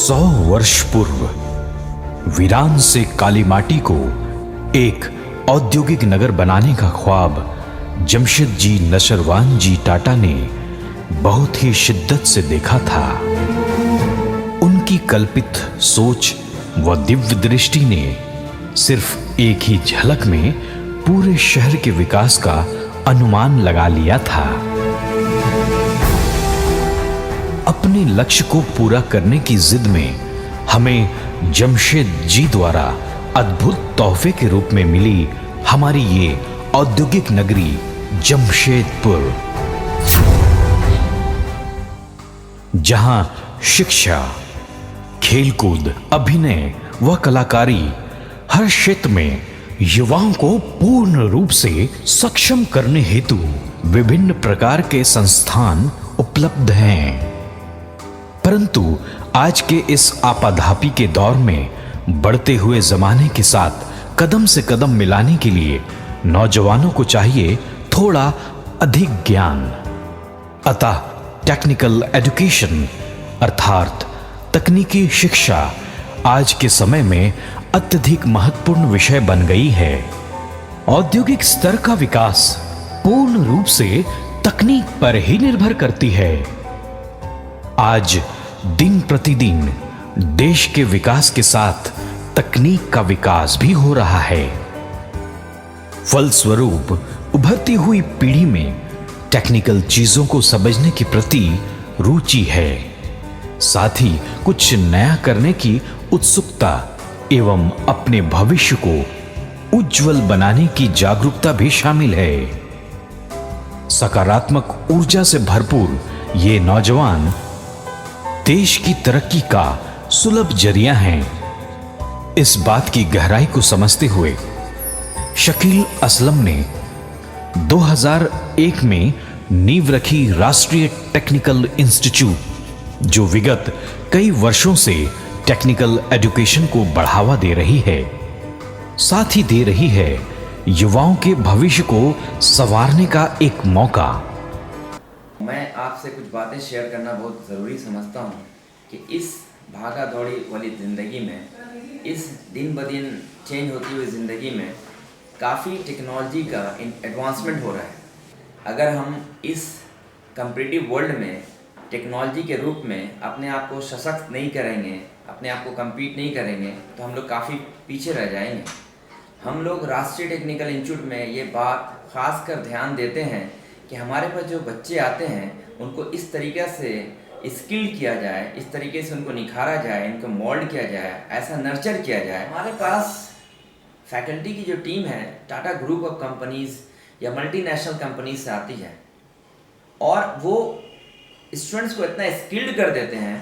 100 वर्ष पूर्व वीरान से काली माटी को एक औद्योगिक नगर बनाने का ख्वाब जमशेदजी नशरवान जी टाटा ने बहुत ही शिद्दत से देखा था। उनकी कल्पित सोच व दिव्य दृष्टि ने सिर्फ एक ही झलक में पूरे शहर के विकास का अनुमान लगा लिया था। अपने लक्ष्य को पूरा करने की जिद में हमें जमशेद जी द्वारा अद्भुत तोहफे के रूप में मिली हमारी ये औद्योगिक नगरी जमशेदपुर, जहां शिक्षा, खेलकूद, अभिनय व कलाकारी हर क्षेत्र में युवाओं को पूर्ण रूप से सक्षम करने हेतु विभिन्न प्रकार के संस्थान उपलब्ध हैं। परंतु आज के इस आपाधापी के दौर में बढ़ते हुए जमाने के साथ कदम से कदम मिलाने के लिए नौजवानों को चाहिए थोड़ा अधिक ज्ञान। अतः टेक्निकल एजुकेशन अर्थात तकनीकी शिक्षा आज के समय में अत्यधिक महत्वपूर्ण विषय बन गई है। औद्योगिक स्तर का विकास पूर्ण रूप से तकनीक पर ही निर्भर करती है। आज दिन प्रतिदिन देश के विकास के साथ तकनीक का विकास भी हो रहा है। फलस्वरूप उभरती हुई पीढ़ी में टेक्निकल चीजों को समझने के प्रति रुचि है, साथ ही कुछ नया करने की उत्सुकता एवं अपने भविष्य को उज्जवल बनाने की जागरूकता भी शामिल है। सकारात्मक ऊर्जा से भरपूर ये नौजवान देश की तरक्की का सुलभ जरिया हैं। इस बात की गहराई को समझते हुए शकील असलम ने 2001 में नींव रखी राष्ट्रीय टेक्निकल इंस्टीट्यूट, जो विगत कई वर्षों से टेक्निकल एजुकेशन को बढ़ावा दे रही है, साथ ही दे रही है युवाओं के भविष्य को संवारने का एक मौका। मैं आपसे कुछ बातें शेयर करना बहुत ज़रूरी समझता हूँ कि इस भागा दौड़ी वाली ज़िंदगी में, इस दिन ब दिन चेंज होती हुई ज़िंदगी में काफ़ी टेक्नोलॉजी का एडवांसमेंट हो रहा है। अगर हम इस कम्पिटिटिव वर्ल्ड में टेक्नोलॉजी के रूप में अपने आप को सशक्त नहीं करेंगे, अपने आप को कम्पीट नहीं करेंगे, तो हम लोग काफ़ी पीछे रह जाएंगे। हम लोग राष्ट्रीय टेक्निकल इंस्टीट्यूट में ये बात खास कर ध्यान देते हैं कि हमारे पास जो बच्चे आते हैं उनको इस तरीके से स्किल किया जाए, इस तरीके से उनको निखारा जाए, इनको मोल्ड किया जाए, ऐसा नर्चर किया जाए। हमारे पास फैकल्टी की जो टीम है टाटा ग्रुप ऑफ कंपनीज या मल्टीनेशनल कंपनीज से आती है और वो स्टूडेंट्स को इतना स्किल्ड कर देते हैं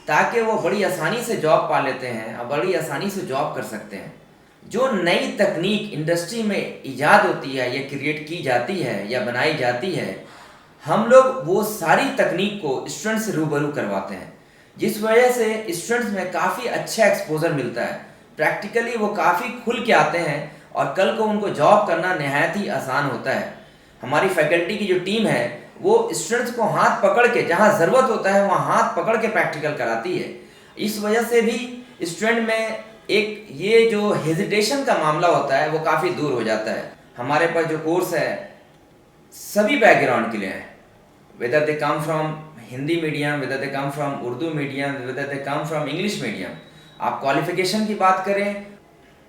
ताकि वो बड़ी आसानी से जॉब पा लेते हैं और बड़ी आसानी से जॉब कर सकते हैं। जो नई तकनीक इंडस्ट्री में इजाद होती है या क्रिएट की जाती है या बनाई जाती है, हम लोग वो सारी तकनीक को स्टूडेंट्स से रूबरू करवाते हैं, जिस वजह से स्टूडेंट्स में काफ़ी अच्छा एक्सपोजर मिलता है। प्रैक्टिकली वो काफ़ी खुल के आते हैं और कल को उनको जॉब करना नहायत ही आसान होता है। हमारी फैकल्टी की जो टीम है वो स्टूडेंट्स को हाथ पकड़ के, जहाँ ज़रूरत होता है वहाँ हाथ पकड़ के प्रैक्टिकल कराती है। इस वजह से भी स्टूडेंट में एक ये जो हेजिटेशन का मामला होता है वो काफ़ी दूर हो जाता है। हमारे पास जो कोर्स है सभी बैकग्राउंड के लिए है, whether they come from Hindi medium, whether they come from Urdu medium, whether they come from English medium. आप क्वालिफिकेशन की बात करें,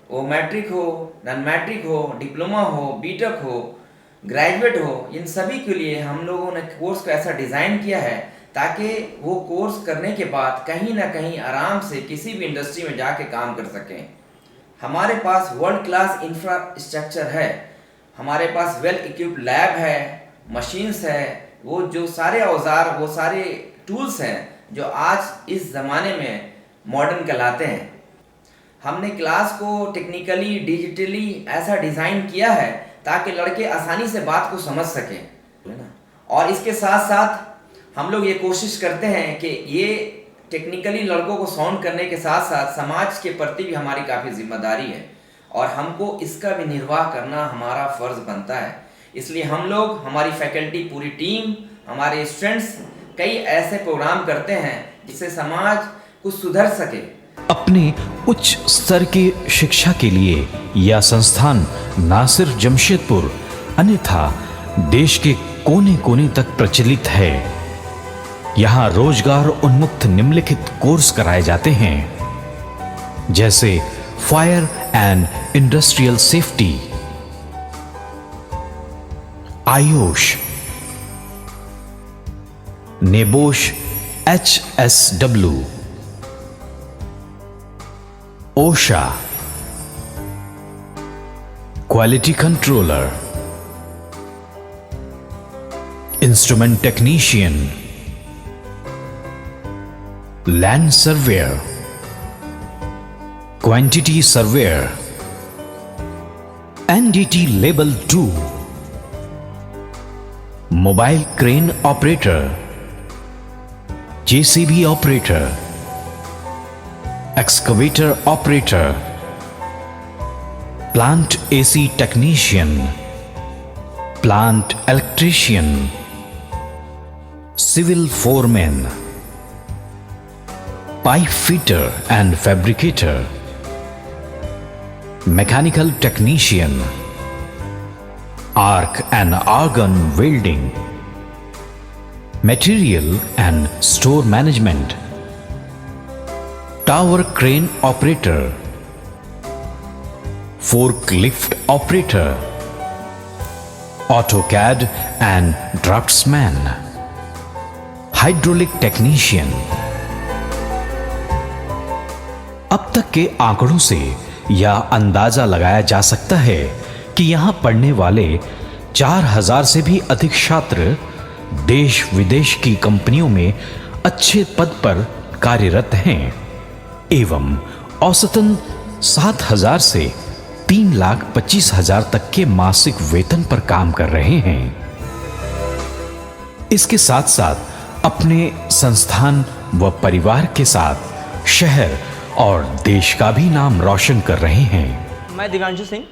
वो मैट्रिक हो, नॉन मैट्रिक हो, डिप्लोमा हो, बीटेक हो, ग्रेजुएट हो, इन सभी के लिए हम लोगों ने कोर्स को ऐसा डिज़ाइन किया है ताकि वो कोर्स करने के बाद कहीं ना कहीं आराम से किसी भी इंडस्ट्री में जाके काम कर सकें। हमारे पास वर्ल्ड क्लास इंफ्रास्ट्रक्चर है, हमारे पास वेल इक्विप्ड लैब है, मशीन्स है, वो जो सारे औजार, वो सारे टूल्स हैं जो आज इस ज़माने में मॉडर्न कहलाते हैं। हमने क्लास को टेक्निकली, डिजिटली ऐसा डिज़ाइन किया है ताकि लड़के आसानी से बात को समझ सकें, है ना। और इसके साथ साथ हम लोग ये कोशिश करते हैं कि ये टेक्निकली लड़कों को साउंड करने के साथ साथ समाज के प्रति भी हमारी काफ़ी जिम्मेदारी है और हमको इसका भी निर्वाह करना हमारा फ़र्ज़ बनता है। इसलिए हम लोग, हमारी फैकल्टी, पूरी टीम, हमारे स्टूडेंट्स कई ऐसे प्रोग्राम करते हैं जिससे समाज कुछ सुधर सके। अपने उच्च स्तर की शिक्षा के लिए यह संस्थान न सिर्फ जमशेदपुर अन्यथा देश के कोने कोने तक प्रचलित है। यहाँ रोजगार उन्मुक्त निम्नलिखित कोर्स कराए जाते हैं, जैसे fire and industrial safety, IOSH, NEBOSH HSW, OSHA, quality controller, instrument technician, land surveyor, quantity surveyor, NDT level 2, mobile crane operator, JCB operator, excavator operator, plant AC technician, plant electrician, civil foreman, pipe fitter and fabricator, mechanical technician, arc and argon welding, material and store management, tower crane operator, forklift operator, AutoCAD and draughtsman, hydraulic technician. अब तक के आंकड़ों से यह अंदाजा लगाया जा सकता है कि यहां पढ़ने वाले 4000 से भी अधिक छात्र देश विदेश की कंपनियों में अच्छे पद पर कार्यरत हैं एवं औसतन 7000 से 3,25,000 तक के मासिक वेतन पर काम कर रहे हैं। इसके साथ साथ अपने संस्थान व परिवार के साथ शहर और देश का भी नाम रोशन कर रहे हैं। मैं दिव्यांशु सिंह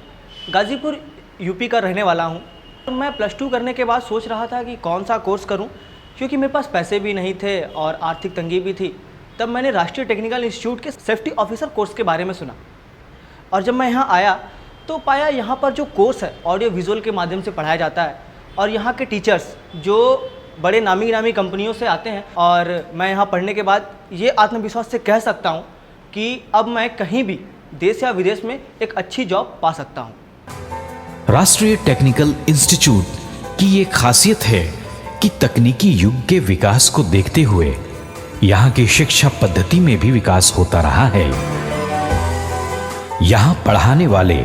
गाजीपुर यूपी का रहने वाला हूं। मैं +2 करने के बाद सोच रहा था कि कौन सा कोर्स करूं, क्योंकि मेरे पास पैसे भी नहीं थे और आर्थिक तंगी भी थी। तब मैंने राष्ट्रीय टेक्निकल इंस्टीट्यूट के सेफ्टी ऑफिसर कोर्स के बारे में सुना और जब मैं यहाँ आया तो पाया यहाँ पर जो कोर्स है ऑडियो विजुअल के माध्यम से पढ़ाया जाता है और यहाँ के टीचर्स जो बड़े नामी कंपनियों से आते हैं। और मैं यहाँ पढ़ने के बाद ये आत्मविश्वास से कह सकता हूँ कि अब मैं कहीं भी देश या विदेश में एक अच्छी जॉब पा सकता हूँ। राष्ट्रीय टेक्निकल इंस्टीट्यूट की ये खासियत है कि तकनीकी युग के विकास को देखते हुए यहाँ की शिक्षा पद्धति में भी विकास होता रहा है। यहाँ पढ़ाने वाले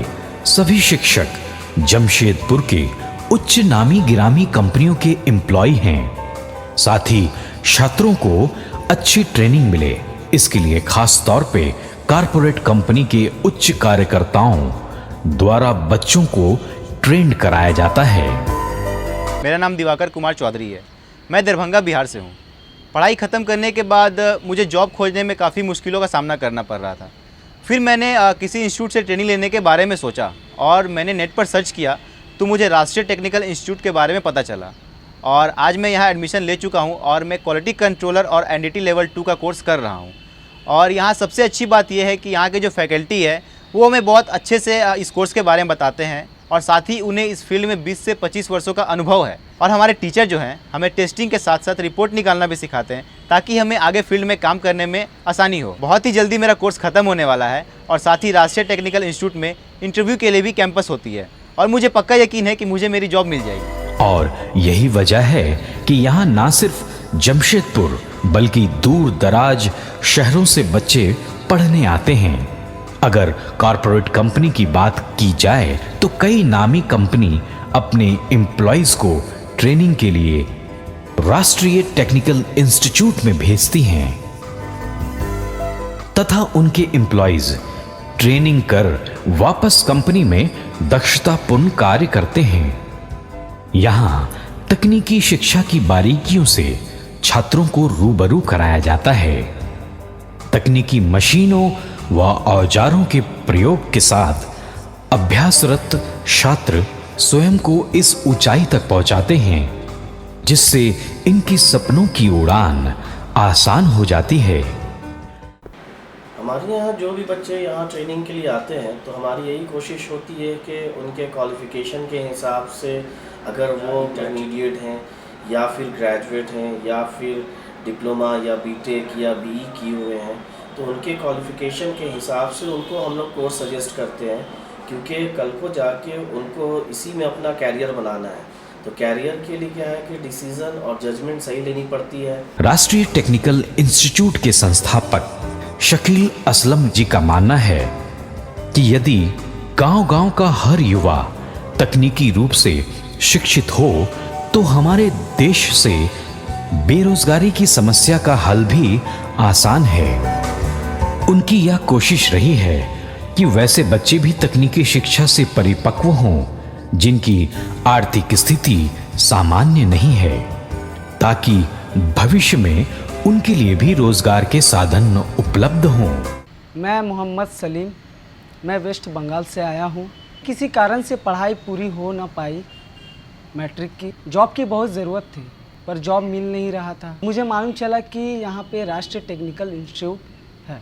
सभी शिक्षक जमशेदपुर के उच्च नामी गिरामी कंपनियों के एम्प्लॉय हैं। साथ ही छात्रों को अच्छी ट्रेनिंग मिले, इसके लिए खास तौर पे कारपोरेट कंपनी के उच्च कार्यकर्ताओं द्वारा बच्चों को ट्रेंड कराया जाता है। मेरा नाम दिवाकर कुमार चौधरी है। मैं दरभंगा बिहार से हूँ। पढ़ाई ख़त्म करने के बाद मुझे जॉब खोजने में काफ़ी मुश्किलों का सामना करना पड़ रहा था। फिर मैंने किसी इंस्टीट्यूट से ट्रेनिंग लेने के बारे में सोचा और मैंने नेट पर सर्च किया तो मुझे राष्ट्रीय टेक्निकल इंस्टीट्यूट के बारे में पता चला और आज मैं यहाँ एडमिशन ले चुका हूँ और मैं क्वालिटी कंट्रोलर और NDT लेवल 2 का कोर्स कर रहा हूँ। और यहाँ सबसे अच्छी बात यह है कि यहाँ के जो फैकल्टी है वो हमें बहुत अच्छे से इस कोर्स के बारे में बताते हैं और साथ ही उन्हें इस फील्ड में 20 से 25 वर्षों का अनुभव है। और हमारे टीचर जो हैं हमें टेस्टिंग के साथ साथ रिपोर्ट निकालना भी सिखाते हैं ताकि हमें आगे फील्ड में काम करने में आसानी हो। बहुत ही जल्दी मेरा कोर्स ख़त्म होने वाला है और साथ ही राष्ट्रीय टेक्निकल इंस्टीट्यूट में इंटरव्यू के लिए भी कैंपस होती है और मुझे पक्का यकीन है कि मुझे मेरी जॉब मिल जाएगी। और यही वजह है कि यहाँ ना सिर्फ जमशेदपुर बल्कि दूर दराज शहरों से बच्चे पढ़ने आते हैं। अगर कॉरपोरेट कंपनी की बात की जाए तो कई नामी कंपनी अपने एम्प्लॉयज को ट्रेनिंग के लिए राष्ट्रीय टेक्निकल इंस्टीट्यूट में भेजती हैं तथा उनके एम्प्लॉयज ट्रेनिंग कर वापस कंपनी में दक्षतापूर्ण कार्य करते हैं। यहां तकनीकी शिक्षा की बारीकियों से छात्रों को रूबरू कराया जाता है। तकनीकी मशीनों व औजारों के प्रयोग के साथ अभ्यासरत छात्र स्वयं को इस ऊंचाई तक पहुंचाते हैं जिससे इनकी सपनों की उड़ान आसान हो जाती है। हमारे यहाँ जो भी बच्चे यहाँ ट्रेनिंग के लिए आते हैं तो हमारी यही कोशिश होती है कि उनके क्वालिफ़िकेशन के हिसाब से, अगर वो इंटरमीडिएट हैं या फिर ग्रेजुएट हैं या फिर डिप्लोमा या बीटेक या बीई किए हुए हैं, तो उनके क्वालिफ़िकेशन के हिसाब से उनको हम लोग कोर्स सजेस्ट करते हैं, क्योंकि कल को जाके उनको इसी में अपना कैरियर बनाना है। तो कैरियर के लिए क्या है कि डिसीज़न और जजमेंट सही लेनी पड़ती है। राष्ट्रीय टेक्निकल इंस्टीट्यूट के संस्थापक शकील असलम जी का मानना है कि यदि गांव-गांव का हर युवा तकनीकी रूप से शिक्षित हो तो हमारे देश से बेरोजगारी की समस्या का हल भी आसान है। उनकी यह कोशिश रही है कि वैसे बच्चे भी तकनीकी शिक्षा से परिपक्व हों जिनकी आर्थिक स्थिति सामान्य नहीं है, ताकि भविष्य में उनके लिए भी रोजगार के साधन उपलब्ध हों। मैं मोहम्मद सलीम, मैं वेस्ट बंगाल से आया हूँ। किसी कारण से पढ़ाई पूरी हो ना पाई मैट्रिक की। जॉब की बहुत ज़रूरत थी पर जॉब मिल नहीं रहा था। मुझे मालूम चला कि यहाँ पे राष्ट्रीय टेक्निकल इंस्टीट्यूट है।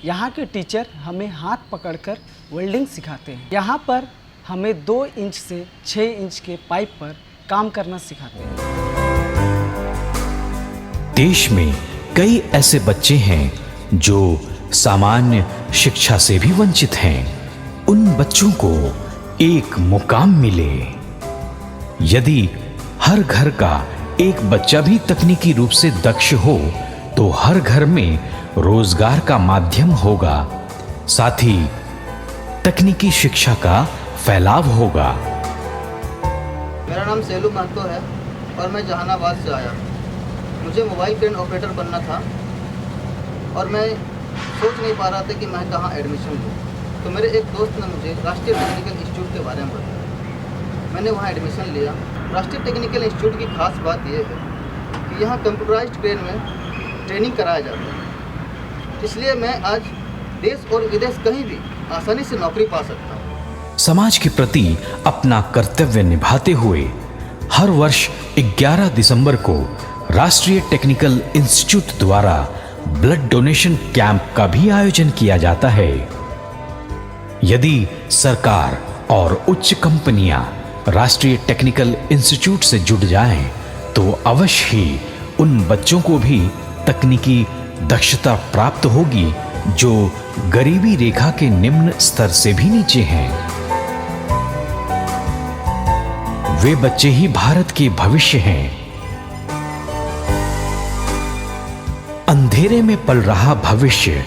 यहाँ के टीचर हमें हाथ पकड़कर वेल्डिंग सिखाते हैं। यहाँ पर हमें 2 इंच से 6 इंच के पाइप पर काम करना सिखाते हैं। देश में कई ऐसे बच्चे हैं जो सामान्य शिक्षा से भी वंचित हैं। उन बच्चों को एक मुकाम मिले। यदि हर घर का एक बच्चा भी तकनीकी रूप से दक्ष हो तो हर घर में रोजगार का माध्यम होगा, साथ ही तकनीकी शिक्षा का फैलाव होगा। मेरा नाम सेलू महतो है और मैं जहानाबाद से आया। मुझे मोबाइल क्रेन ऑपरेटर बनना था और मैं सोच नहीं पा रहा था कि मैं कहाँ एडमिशन लूँ। तो मेरे एक दोस्त ने मुझे राष्ट्रीय टेक्निकल इंस्टीट्यूट के बारे में बताया। मैंने वहाँ एडमिशन लिया। राष्ट्रीय टेक्निकल इंस्टीट्यूट की खास बात यह है कि यहाँ कंप्यूटराइज्ड क्रेन में ट्रेनिंग कराया जाता है, इसलिए मैं आज देश और विदेश कहीं भी आसानी से नौकरी पा सकता हूँ। समाज के प्रति अपना कर्तव्य निभाते हुए हर वर्ष 11 दिसंबर को राष्ट्रीय टेक्निकल इंस्टीट्यूट द्वारा ब्लड डोनेशन कैंप का भी आयोजन किया जाता है। यदि सरकार और उच्च कंपनियां राष्ट्रीय टेक्निकल इंस्टीट्यूट से जुड़ जाएं, तो अवश्य ही उन बच्चों को भी तकनीकी दक्षता प्राप्त होगी जो गरीबी रेखा के निम्न स्तर से भी नीचे हैं। वे बच्चे ही भारत के भविष्य हैं। अंधेरे में पल रहा भविष्य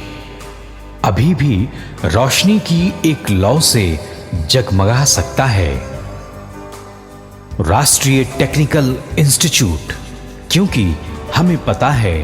अभी भी रोशनी की एक लौ से जगमगा सकता है। राष्ट्रीय टेक्निकल इंस्टीट्यूट, क्योंकि हमें पता है